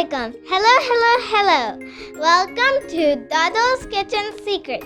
alaikum. Hello. Welcome to Dado's Kitchen Secrets.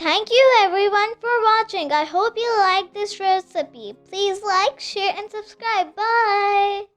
Thank you everyone for watching. I hope you like this recipe. Please like, share and subscribe. Bye.